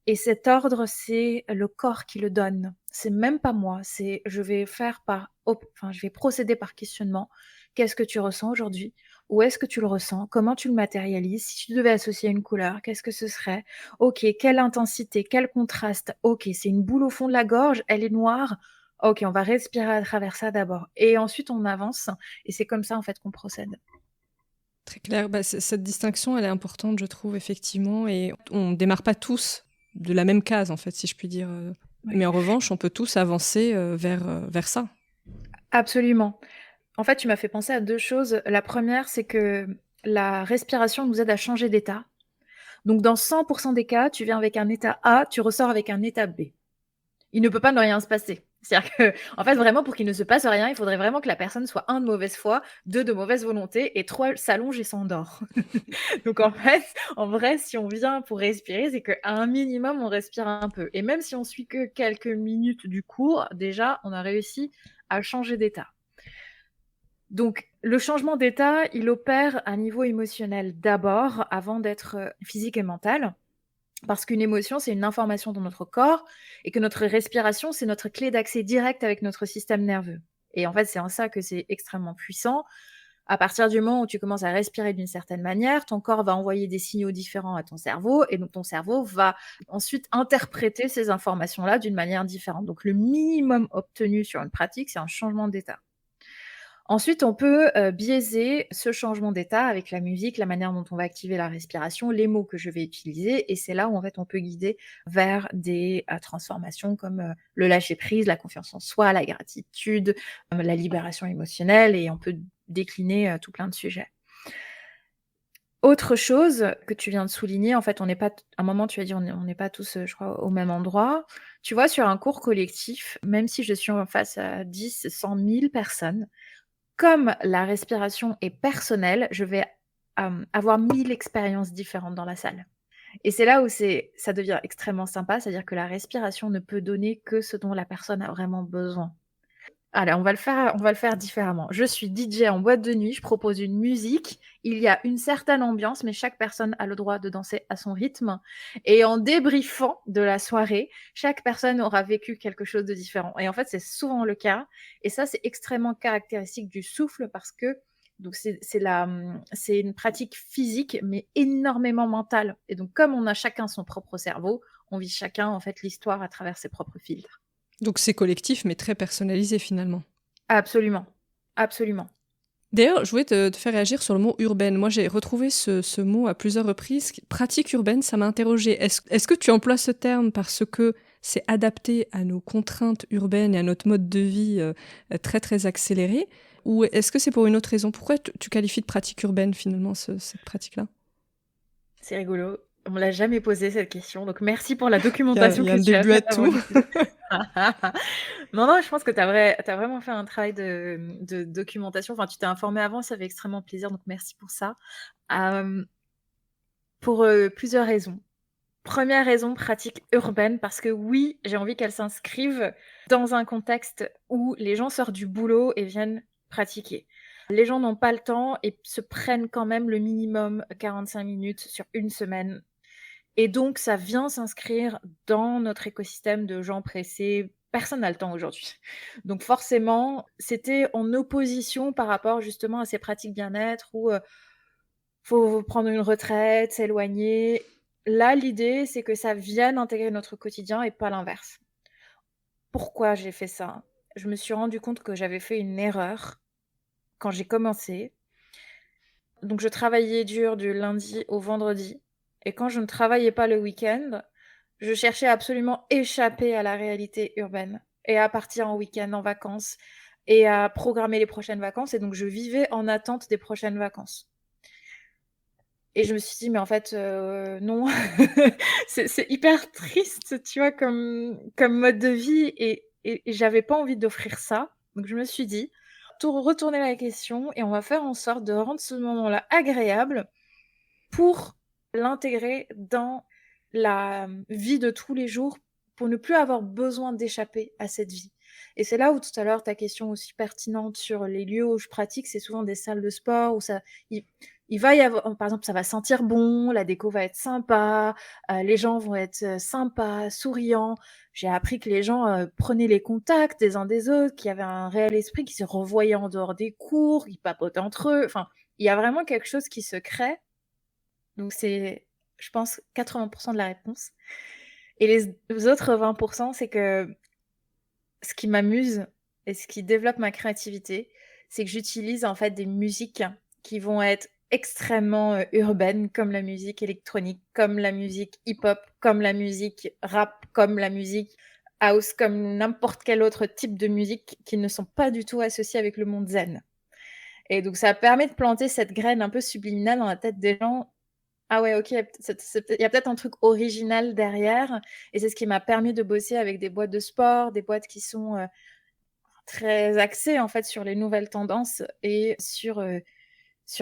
et cet ordre, c'est le corps qui le donne. C'est même pas moi, je vais je vais procéder par questionnement. Qu'est-ce que tu ressens aujourd'hui? Où est-ce que tu le ressens? Comment tu le matérialises? Si tu devais associer une couleur, qu'est-ce que ce serait? OK, quelle intensité? Quel contraste? OK, c'est une boule au fond de la gorge, elle est noire. OK, on va respirer à travers ça d'abord et ensuite on avance et c'est comme ça en fait qu'on procède. Très clair. Cette distinction, elle est importante, je trouve, effectivement. Et on ne démarre pas tous de la même case, en fait, si je puis dire. Oui. Mais en revanche, on peut tous avancer vers ça. Absolument. En fait, tu m'as fait penser à 2 choses. La première, c'est que la respiration nous aide à changer d'état. Donc dans 100 des cas, tu viens avec un état A, tu ressors avec un état B. Il ne peut pas ne rien se passer. C'est-à-dire que, en fait, vraiment, pour qu'il ne se passe rien, il faudrait vraiment que la personne soit 1 de mauvaise foi, 2 de mauvaise volonté et 3 s'allonge et s'endort. Donc en fait, en vrai, si on vient pour respirer, c'est qu'à un minimum, on respire un peu. Et même si on suit que quelques minutes du cours, déjà, on a réussi à changer d'état. Donc, le changement d'état, il opère à niveau émotionnel d'abord, avant d'être physique et mental. Parce qu'une émotion, c'est une information dans notre corps et que notre respiration, c'est notre clé d'accès direct avec notre système nerveux. Et en fait, c'est en ça que c'est extrêmement puissant. À partir du moment où tu commences à respirer d'une certaine manière, ton corps va envoyer des signaux différents à ton cerveau et donc ton cerveau va ensuite interpréter ces informations-là d'une manière différente. Donc, le minimum obtenu sur une pratique, c'est un changement d'état. Ensuite, on peut biaiser ce changement d'état avec la musique, la manière dont on va activer la respiration, les mots que je vais utiliser et c'est là où en fait on peut guider vers des transformations comme le lâcher-prise, la confiance en soi, la gratitude, la libération émotionnelle et on peut décliner tout plein de sujets. Autre chose que tu viens de souligner, en fait, on n'est pas à un moment tu as dit: «On n'est pas tous, je crois, au même endroit». Tu vois, sur un cours collectif, même si je suis en face à 10, 100 000 personnes, comme la respiration est personnelle, je vais avoir 1000 expériences différentes dans la salle. Et c'est là où ça devient extrêmement sympa, c'est-à-dire que la respiration ne peut donner que ce dont la personne a vraiment besoin. Allez, on va le faire différemment. Je suis DJ en boîte de nuit, je propose une musique, il y a une certaine ambiance, mais chaque personne a le droit de danser à son rythme. Et en débriefant de la soirée, chaque personne aura vécu quelque chose de différent. Et en fait, c'est souvent le cas. Et ça, c'est extrêmement caractéristique du souffle parce que donc c'est une pratique physique, mais énormément mentale. Et donc, comme on a chacun son propre cerveau, on vit chacun en fait l'histoire à travers ses propres filtres. Donc c'est collectif, mais très personnalisé finalement. Absolument, absolument. D'ailleurs, je voulais te faire réagir sur le mot urbaine. Moi, j'ai retrouvé ce mot à plusieurs reprises. Pratique urbaine, ça m'a interrogée. Est-ce que tu emploies ce terme parce que c'est adapté à nos contraintes urbaines et à notre mode de vie très, très accéléré? Ou est-ce que c'est pour une autre raison? Pourquoi tu qualifies de pratique urbaine, finalement, cette pratique-là? C'est rigolo. On me l'a jamais posé cette question, donc merci pour la Il y a, documentation il y a que un tu as début à faite avant tout. l'épisode. Non, non, je pense que tu as vraiment fait un travail de documentation. Enfin, tu t'es informé avant, ça fait extrêmement plaisir, donc merci pour ça. Euh, pour plusieurs raisons. Première raison, pratique urbaine, parce que oui, j'ai envie qu'elle s'inscrive dans un contexte où les gens sortent du boulot et viennent pratiquer. Les gens n'ont pas le temps et se prennent quand même le minimum 45 minutes sur une semaine. Et donc, ça vient s'inscrire dans notre écosystème de gens pressés. Personne n'a le temps aujourd'hui. Donc forcément, c'était en opposition par rapport justement à ces pratiques bien-être où faut prendre une retraite, s'éloigner. Là, l'idée, c'est que ça vienne intégrer notre quotidien et pas l'inverse. Pourquoi j'ai fait ça? Je me suis rendu compte que j'avais fait une erreur quand j'ai commencé. Donc, je travaillais dur du lundi au vendredi. Et quand je ne travaillais pas le week-end, je cherchais à absolument échapper à la réalité urbaine et à partir en week-end, en vacances et à programmer les prochaines vacances. Et donc, je vivais en attente des prochaines vacances. Et je me suis dit, mais en fait, non, c'est hyper triste, tu vois, comme mode de vie et j'avais pas envie d'offrir ça. Donc je me suis dit, retourner la question et on va faire en sorte de rendre ce moment-là agréable pour l'intégrer dans la vie de tous les jours, pour ne plus avoir besoin d'échapper à cette vie. Et c'est là où tout à l'heure, ta question aussi pertinente sur les lieux où je pratique, c'est souvent des salles de sport où il va y avoir, par exemple, ça va sentir bon, la déco va être sympa, les gens vont être sympas, souriants. J'ai appris que les gens prenaient les contacts des uns des autres, qu'il y avait un réel esprit, qui se revoyaient en dehors des cours, ils papotaient entre eux. Enfin, il y a vraiment quelque chose qui se crée. Donc c'est, je pense, 80% de la réponse. Et les autres 20%, c'est que ce qui m'amuse et ce qui développe ma créativité, c'est que j'utilise en fait des musiques qui vont être extrêmement urbaines, comme la musique électronique, comme la musique hip-hop, comme la musique rap, comme la musique house, comme n'importe quel autre type de musique qui ne sont pas du tout associés avec le monde zen. Et donc ça permet de planter cette graine un peu subliminale dans la tête des gens. Ah ouais, ok, il y a peut-être un truc original derrière. Et c'est ce qui m'a permis de bosser avec des boîtes de sport, des boîtes qui sont très axées en fait sur les nouvelles tendances et sur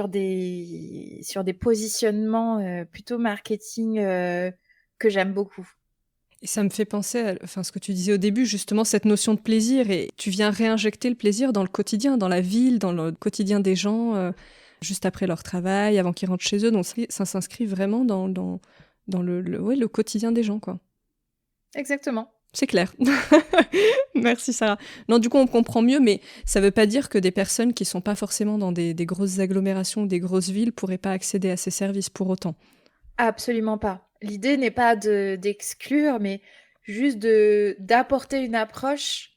des positionnements plutôt marketing que j'aime beaucoup. Et ça me fait penser à enfin, ce que tu disais au début, justement, cette notion de plaisir. Et tu viens réinjecter le plaisir dans le quotidien, dans la ville, dans le quotidien des gens, juste après leur travail, avant qu'ils rentrent chez eux. Donc ça s'inscrit vraiment dans ouais, le quotidien des gens, quoi. Exactement. C'est clair. Merci Sarah. Non, du coup, on comprend mieux, mais ça ne veut pas dire que des personnes qui ne sont pas forcément dans des grosses agglomérations ou des grosses villes ne pourraient pas accéder à ces services pour autant. Absolument pas. L'idée n'est pas d'exclure, mais juste d'apporter une approche.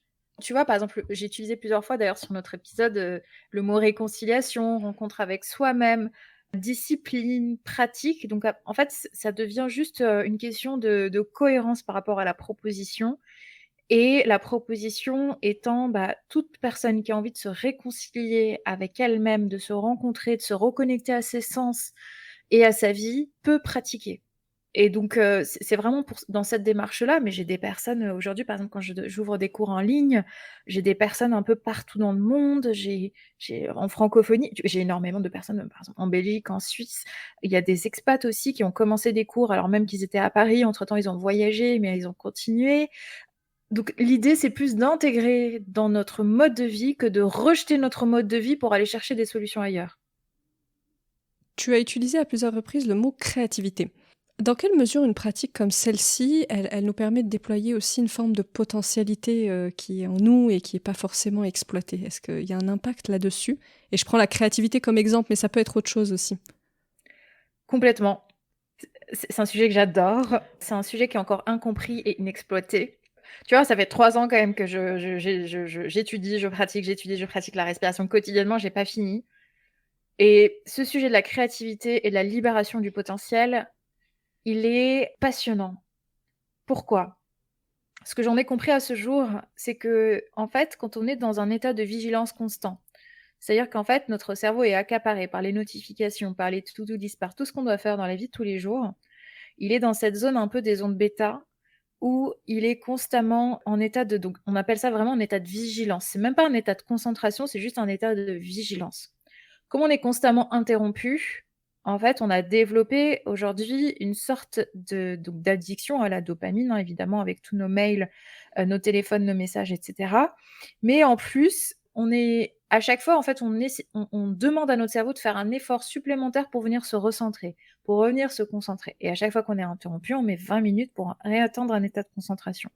Tu vois, par exemple, j'ai utilisé plusieurs fois d'ailleurs sur notre épisode le mot réconciliation, rencontre avec soi-même, discipline, pratique. Donc en fait, ça devient juste une question de cohérence par rapport à la proposition. Et la proposition étant toute personne qui a envie de se réconcilier avec elle-même, de se rencontrer, de se reconnecter à ses sens et à sa vie, peut pratiquer. Et donc, c'est vraiment dans cette démarche-là, mais j'ai des personnes aujourd'hui, par exemple, quand j'ouvre des cours en ligne, j'ai des personnes un peu partout dans le monde, j'ai en francophonie, j'ai énormément de personnes, par exemple, en Belgique, en Suisse. Il y a des expats aussi qui ont commencé des cours, alors même qu'ils étaient à Paris, entre-temps, ils ont voyagé, mais ils ont continué. Donc, l'idée, c'est plus d'intégrer dans notre mode de vie que de rejeter notre mode de vie pour aller chercher des solutions ailleurs. Tu as utilisé à plusieurs reprises le mot créativité. Dans quelle mesure une pratique comme celle-ci, elle nous permet de déployer aussi une forme de potentialité qui est en nous et qui n'est pas forcément exploitée? Est-ce qu'il y a un impact là-dessus? Et je prends la créativité comme exemple, mais ça peut être autre chose aussi. Complètement. C'est un sujet que j'adore. C'est un sujet qui est encore incompris et inexploité. Tu vois, ça fait 3 ans quand même que j'étudie, je pratique la respiration quotidiennement. J'ai pas fini. Et ce sujet de la créativité et de la libération du potentiel, il est passionnant. Pourquoi? Ce que j'en ai compris à ce jour, c'est que, en fait, quand on est dans un état de vigilance constant, c'est-à-dire qu'en fait, notre cerveau est accaparé par les notifications, par les to-do list, par tout ce qu'on doit faire dans la vie de tous les jours. Il est dans cette zone un peu des ondes bêta où il est constamment en état de... Donc, on appelle ça vraiment un état de vigilance. C'est même pas un état de concentration, c'est juste un état de vigilance. Comme on est constamment interrompu, en fait, on a développé aujourd'hui une sorte d'addiction à la dopamine, hein, évidemment, avec tous nos mails, nos téléphones, nos messages, etc. Mais en plus, à chaque fois, en fait, on demande à notre cerveau de faire un effort supplémentaire pour venir se recentrer, pour revenir se concentrer. Et à chaque fois qu'on est interrompu, on met 20 minutes pour réatteindre un état de concentration.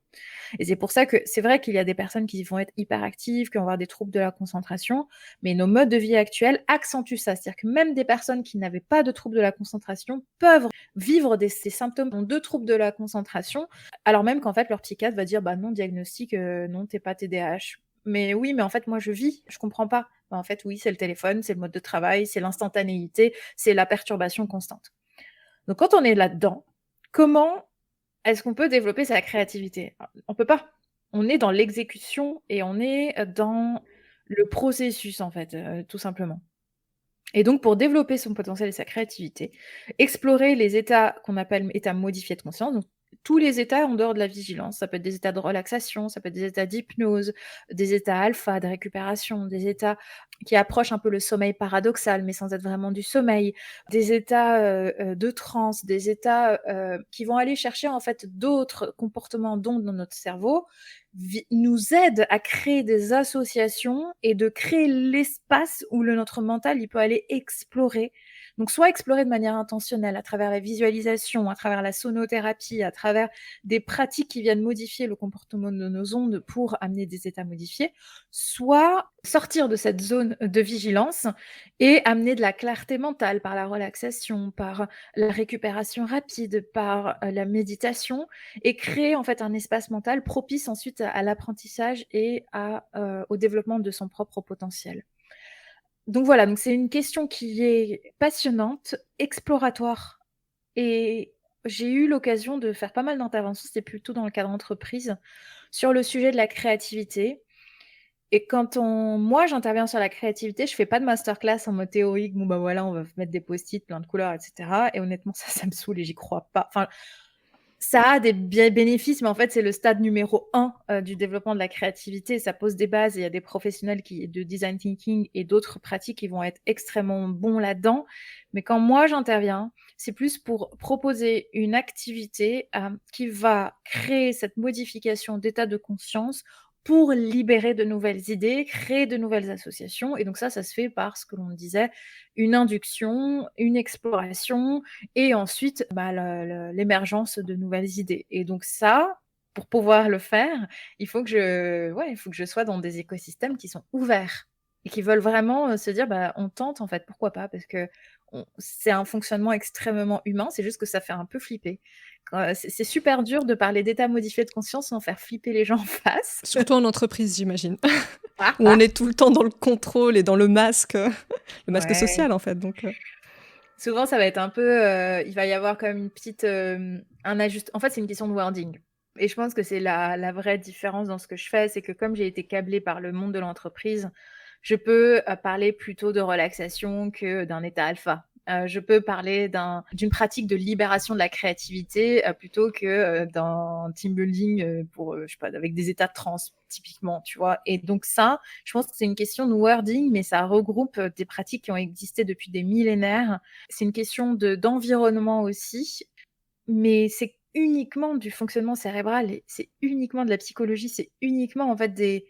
Et c'est pour ça que c'est vrai qu'il y a des personnes qui vont être hyperactives, qui vont avoir des troubles de la concentration, mais nos modes de vie actuels accentuent ça. C'est-à-dire que même des personnes qui n'avaient pas de troubles de la concentration peuvent vivre ces symptômes de troubles de la concentration, alors même qu'en fait leur psychiatre va dire non, diagnostic, non, t'es pas TDAH. Mais oui, mais en fait, moi, je vis, je comprends pas. En fait, oui, c'est le téléphone, c'est le mode de travail, c'est l'instantanéité, c'est la perturbation constante. Donc, quand on est là-dedans, comment est-ce qu'on peut développer sa créativité? On peut pas. On est dans l'exécution et on est dans le processus, en fait, tout simplement. Et donc, pour développer son potentiel et sa créativité, explorer les états qu'on appelle états modifiés de conscience, donc tous les états en dehors de la vigilance. Ça peut être des états de relaxation, ça peut être des états d'hypnose, des états alpha, de récupération, des états qui approchent un peu le sommeil paradoxal, mais sans être vraiment du sommeil, des états de transe, des états qui vont aller chercher en fait d'autres comportements d'ondes dans notre cerveau, nous aident à créer des associations et de créer l'espace où notre mental il peut aller explorer. Donc, soit explorer de manière intentionnelle à travers la visualisation, à travers la sonothérapie, à travers des pratiques qui viennent modifier le comportement de nos ondes pour amener des états modifiés, soit sortir de cette zone de vigilance et amener de la clarté mentale par la relaxation, par la récupération rapide, par la méditation et créer en fait un espace mental propice ensuite à l'apprentissage et au développement de son propre potentiel. Donc voilà, donc c'est une question qui est passionnante, exploratoire. Et j'ai eu l'occasion de faire pas mal d'interventions, c'était plutôt dans le cadre d'entreprise, sur le sujet de la créativité. Et moi, j'interviens sur la créativité, je fais pas de masterclass en mode théorique, bon bah voilà, on va mettre des post-it, plein de couleurs, etc. Et honnêtement, ça me saoule et j'y crois pas. Enfin, ça a des bénéfices, mais en fait, c'est le stade numéro 1 du développement de la créativité. Ça pose des bases et il y a des professionnels de design thinking et d'autres pratiques qui vont être extrêmement bons là-dedans. Mais quand moi, j'interviens, c'est plus pour proposer une activité qui va créer cette modification d'état de conscience pour libérer de nouvelles idées, créer de nouvelles associations. Et donc ça se fait par ce que l'on disait, une induction, une exploration, et ensuite l'émergence de nouvelles idées. Et donc ça, pour pouvoir le faire, il faut que je sois dans des écosystèmes qui sont ouverts et qui veulent vraiment se dire on tente en fait, pourquoi pas, parce que c'est un fonctionnement extrêmement humain, c'est juste que ça fait un peu flipper. C'est super dur de parler d'état modifié de conscience sans faire flipper les gens en face. Surtout en entreprise, j'imagine. Où on est tout le temps dans le contrôle et dans le masque social en fait. Donc, souvent, ça va être un peu... il va y avoir quand même une petite... un ajuste. En fait, c'est une question de wording. Et je pense que c'est la vraie différence dans ce que je fais, c'est que comme j'ai été câblée par le monde de l'entreprise, je peux parler plutôt de relaxation que d'un état alpha. Je peux parler d'une pratique de libération de la créativité plutôt que d'un team building je sais pas, avec des états de transe typiquement, tu vois. Et donc ça, je pense que c'est une question de wording, mais ça regroupe des pratiques qui ont existé depuis des millénaires. C'est une question d'environnement aussi, mais c'est uniquement du fonctionnement cérébral, c'est uniquement de la psychologie, c'est uniquement en fait des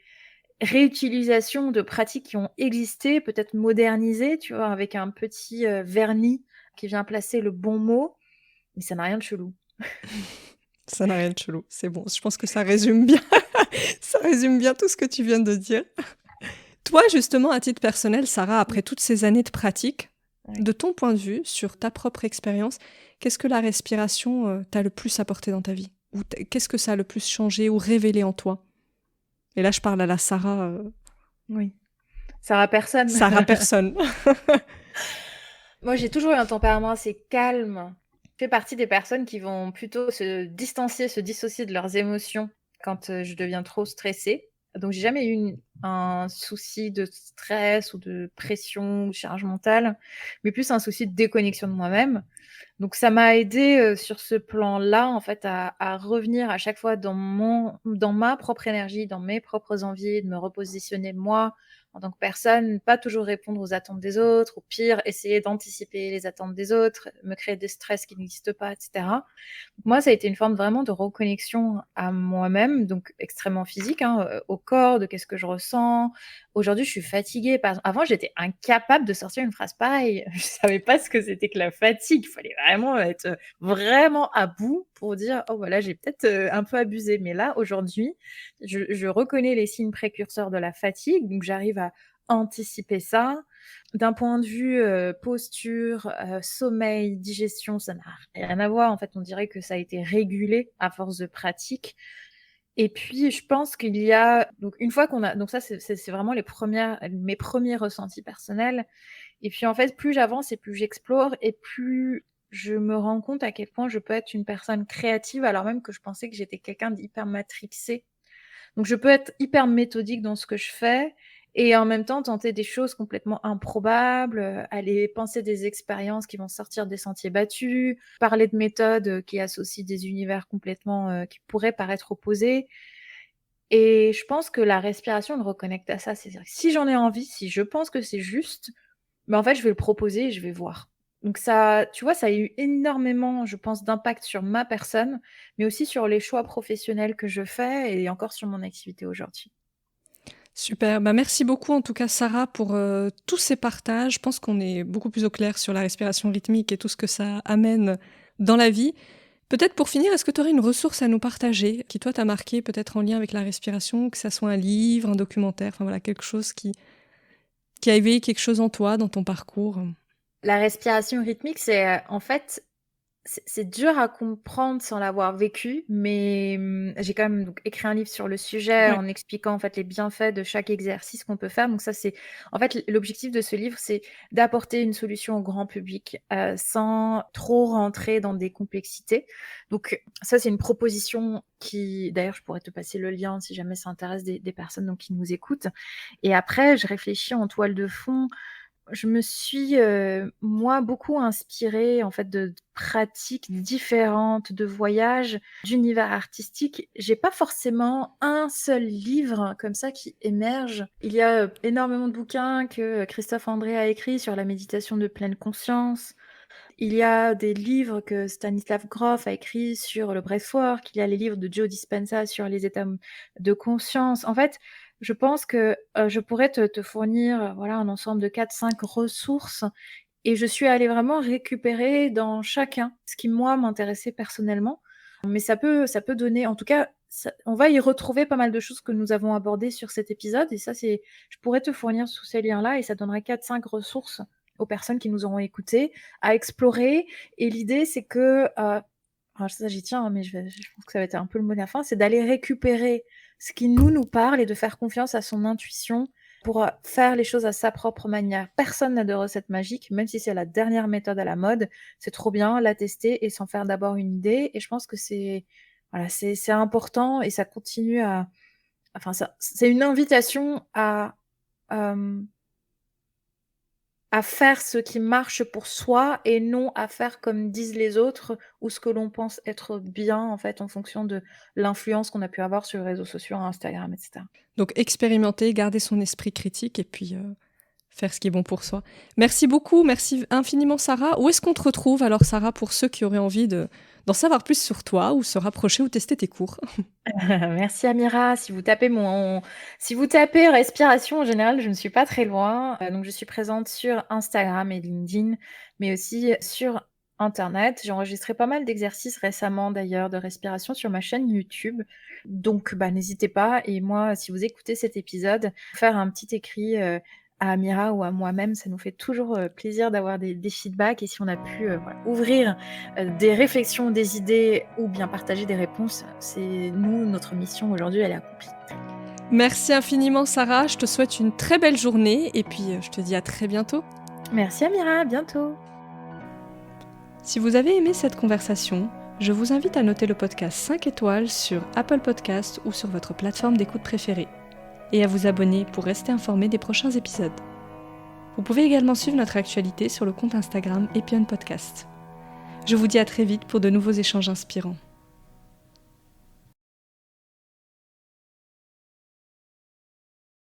réutilisation de pratiques qui ont existé, peut-être modernisées, tu vois, avec un petit vernis qui vient placer le bon mot, mais ça n'a rien de chelou. Ça n'a rien de chelou, c'est bon. Je pense que ça résume bien, ça résume bien tout ce que tu viens de dire. Toi, justement, à titre personnel, Sarah, après toutes ces années de pratique, de ton point de vue, sur ta propre expérience, qu'est-ce que la respiration t'a le plus apporté dans ta vie? Ou qu'est-ce que ça a le plus changé ou révélé en toi? Et là, je parle à la Sarah... Oui. Sarah personne. Sarah personne. Moi, j'ai toujours eu un tempérament assez calme. Je fais partie des personnes qui vont plutôt se distancier, se dissocier de leurs émotions quand je deviens trop stressée. Donc, j'ai jamais eu un souci de stress ou de pression ou de charge mentale, mais plus un souci de déconnexion de moi-même. Donc, ça m'a aidé sur ce plan-là, en fait, à revenir à chaque fois dans ma propre énergie, dans mes propres envies, de me repositionner moi en tant que personne, pas toujours répondre aux attentes des autres, ou pire, essayer d'anticiper les attentes des autres, me créer des stress qui n'existent pas, etc. Moi, ça a été une forme vraiment de reconnexion à moi-même, donc extrêmement physique, hein, au corps, de qu'est-ce que je ressens. Aujourd'hui, je suis fatiguée. Avant, j'étais incapable de sortir une phrase pareille. Je savais pas ce que c'était que la fatigue. Il fallait vraiment être vraiment à bout pour dire, oh voilà, j'ai peut-être un peu abusé. Mais là, aujourd'hui, je reconnais les signes précurseurs de la fatigue, donc j'arrive à anticiper ça. D'un point de vue posture, sommeil, digestion, ça n'a rien à voir. En fait, on dirait que ça a été régulé à force de pratique. Et puis, je pense qu'il y a donc une fois qu'on a donc ça, c'est vraiment mes premiers ressentis personnels. Et puis, en fait, plus j'avance et plus j'explore et plus je me rends compte à quel point je peux être une personne créative, alors même que je pensais que j'étais quelqu'un d'hyper matrixé. Donc je peux être hyper méthodique dans ce que je fais et en même temps tenter des choses complètement improbables, aller penser des expériences qui vont sortir des sentiers battus, parler de méthodes qui associent des univers complètement qui pourraient paraître opposés. Et je pense que la respiration me reconnecte à ça. C'est-à-dire que si j'en ai envie, si je pense que c'est juste, en fait, je vais le proposer et je vais voir. Donc ça, tu vois, ça a eu énormément, je pense, d'impact sur ma personne, mais aussi sur les choix professionnels que je fais et encore sur mon activité aujourd'hui. Super, bah, merci beaucoup en tout cas Sarah pour tous ces partages. Je pense qu'on est beaucoup plus au clair sur la respiration rythmique et tout ce que ça amène dans la vie. Peut-être pour finir, est-ce que tu aurais une ressource à nous partager qui toi t'a marqué peut-être en lien avec la respiration, que ça soit un livre, un documentaire, enfin voilà, quelque chose qui a éveillé quelque chose en toi, dans ton parcours? La respiration rythmique, c'est en fait, c'est dur à comprendre sans l'avoir vécu, mais j'ai quand même donc écrit un livre sur le sujet Ouais. en expliquant en fait les bienfaits de chaque exercice qu'on peut faire. Donc ça, c'est en fait l'objectif de ce livre, c'est d'apporter une solution au grand public sans trop rentrer dans des complexités. Donc ça, c'est une proposition qui, d'ailleurs, je pourrais te passer le lien si jamais ça intéresse des personnes donc, qui nous écoutent. Et après, je réfléchis en toile de fond. Je me suis, moi, beaucoup inspirée, en fait, de pratiques différentes, de voyages, d'univers artistiques. J'ai pas forcément un seul livre comme ça qui émerge. Il y a, énormément de bouquins que Christophe André a écrits sur la méditation de pleine conscience. Il y a des livres que Stanislav Grof a écrits sur le breathwork. Il y a les livres de Joe Dispenza sur les états de conscience. En fait, je pense que je pourrais te fournir voilà, un ensemble de 4-5 ressources et je suis allée vraiment récupérer dans chacun ce qui, moi, m'intéressait personnellement. Mais ça peut donner, en tout cas, on va y retrouver pas mal de choses que nous avons abordées sur cet épisode. Et ça, je pourrais te fournir sous ces liens-là et ça donnerait 4-5 ressources aux personnes qui nous auront écoutés à explorer. Et l'idée, c'est que, alors ça j'y tiens, hein, mais je pense que ça va être un peu le mot de la fin, c'est d'aller récupérer ce qui nous parle et de faire confiance à son intuition pour faire les choses à sa propre manière. Personne n'a de recette magique, même si c'est la dernière méthode à la mode. C'est trop bien, la tester et s'en faire d'abord une idée. Et je pense que voilà, c'est important et ça continue à... Enfin, c'est une invitation à faire ce qui marche pour soi et non à faire comme disent les autres ou ce que l'on pense être bien, en fait, en fonction de l'influence qu'on a pu avoir sur les réseaux sociaux, Instagram, etc. Donc expérimenter, garder son esprit critique et puis faire ce qui est bon pour soi. Merci beaucoup, merci infiniment Sarah. Où est-ce qu'on te retrouve alors Sarah pour ceux qui auraient envie d'en savoir plus sur toi ou se rapprocher ou tester tes cours? Merci Amira. Si vous tapez respiration en général, je ne suis pas très loin. Donc je suis présente sur Instagram et LinkedIn, mais aussi sur Internet. J'ai enregistré pas mal d'exercices récemment d'ailleurs de respiration sur ma chaîne YouTube. Donc n'hésitez pas. Et moi, si vous écoutez cet épisode, faire un petit écrit à Amira ou à moi-même, ça nous fait toujours plaisir d'avoir des feedbacks. Et si on a pu ouvrir des réflexions, des idées ou bien partager des réponses, c'est notre mission aujourd'hui, elle est accomplie. Merci infiniment Sarah, je te souhaite une très belle journée et puis je te dis à très bientôt. Merci Amira, à bientôt. Si vous avez aimé cette conversation, je vous invite à noter le podcast 5 étoiles sur Apple Podcasts ou sur votre plateforme d'écoute préférée, et à vous abonner pour rester informé des prochains épisodes. Vous pouvez également suivre notre actualité sur le compte Instagram Epion Podcast. Je vous dis à très vite pour de nouveaux échanges inspirants.